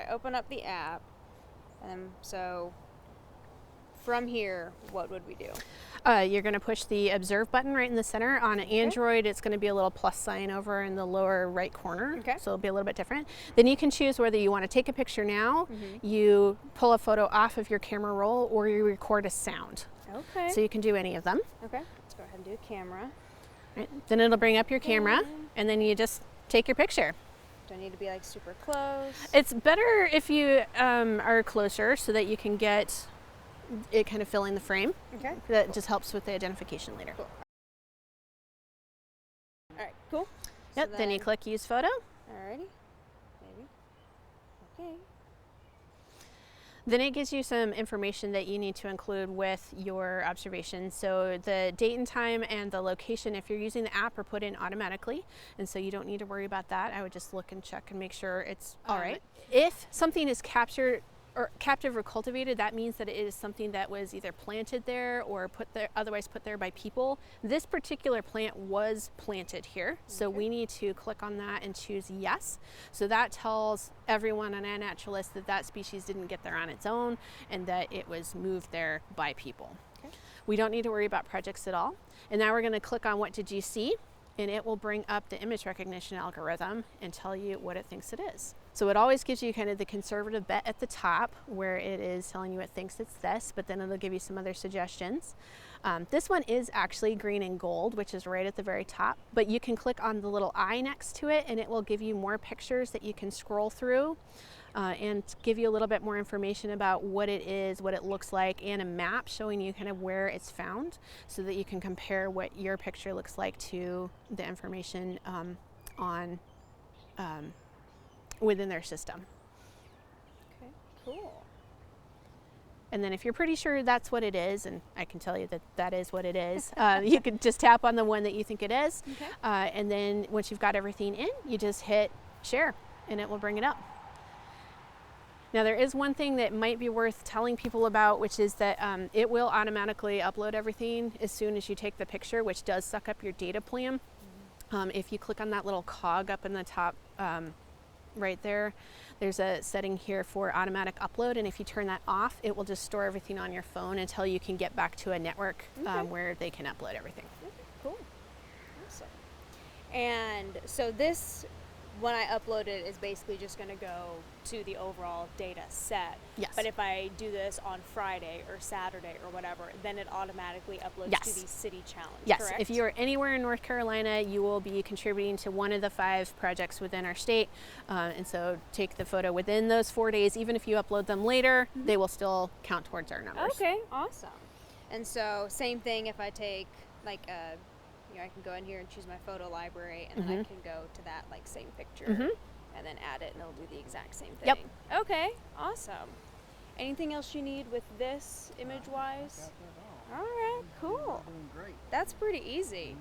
I open up the app, and so from here, what would we do? You're going to push the observe button right in the center. On an Android, it's going to be a little plus sign over in the lower right corner. Okay. So it'll be a little bit different. Then you can choose whether you want to take a picture now, you pull a photo off of your camera roll, or you record a sound. Okay. So you can do any of them. Okay. Let's go ahead and do camera. Right. Then it'll bring up your camera, and then you just take your picture. Do I need to be like super close? It's better if you are closer so that you can get it kind of filling the frame. Okay. That just helps with the identification later. Cool. All right, cool. Yep, So then you click use photo. Alrighty. Maybe. Okay. Then it gives you some information that you need to include with your observations. So the date and time and the location, if you're using the app, are put in automatically. And so you don't need to worry about that. I would just look and check and make sure it's all right. If something is captured or captive or cultivated, that means that it is something that was either planted there or put there, otherwise put there by people. This particular plant was planted here, so we need to click on that and choose yes. So that tells everyone on iNaturalist that that species didn't get there on its own and that it was moved there by people. Okay. We don't need to worry about projects at all. And now we're going to click on what did you see, and it will bring up the image recognition algorithm and tell you what it thinks it is. So it always gives you kind of the conservative bet at the top where it is telling you it thinks it's this, but then it'll give you some other suggestions. This one is actually green and gold, which is right at the very top, but you can click on the little eye next to it and it will give you more pictures that you can scroll through and give you a little bit more information about what it is, what it looks like, and a map showing you kind of where it's found so that you can compare what your picture looks like to the information on within their system. Okay, cool. And then if you're pretty sure that's what it is, and I can tell you that that is what it is, you could just tap on the one that you think it is. Okay. And then once you've got everything in, you just hit share and it will bring it up. Now there is one thing that might be worth telling people about, which is that it will automatically upload everything as soon as you take the picture, which does suck up your data plan. If you click on that little cog up in the top right there, there's a setting here for automatic upload, and if you turn that off, it will just store everything on your phone until you can get back to a network where they can upload everything. Okay, cool. Awesome. And so this, when I upload it, is basically just going to go to the overall data set. Yes. But if I do this on Friday or Saturday or whatever, then it automatically uploads Yes. to the city challenge, Yes, correct? if you are anywhere in North Carolina, you will be contributing to one of the 5 projects within our state. And so take the photo within those 4 days. Even if you upload them later, they will still count towards our numbers. Okay, awesome. And so same thing if I take like I can go in here and choose my photo library, and then I can go to that like same picture and then add it, and it'll do the exact same thing. Yep. Okay, awesome. Anything else you need with this image-wise? All right, cool. Doing great. That's pretty easy.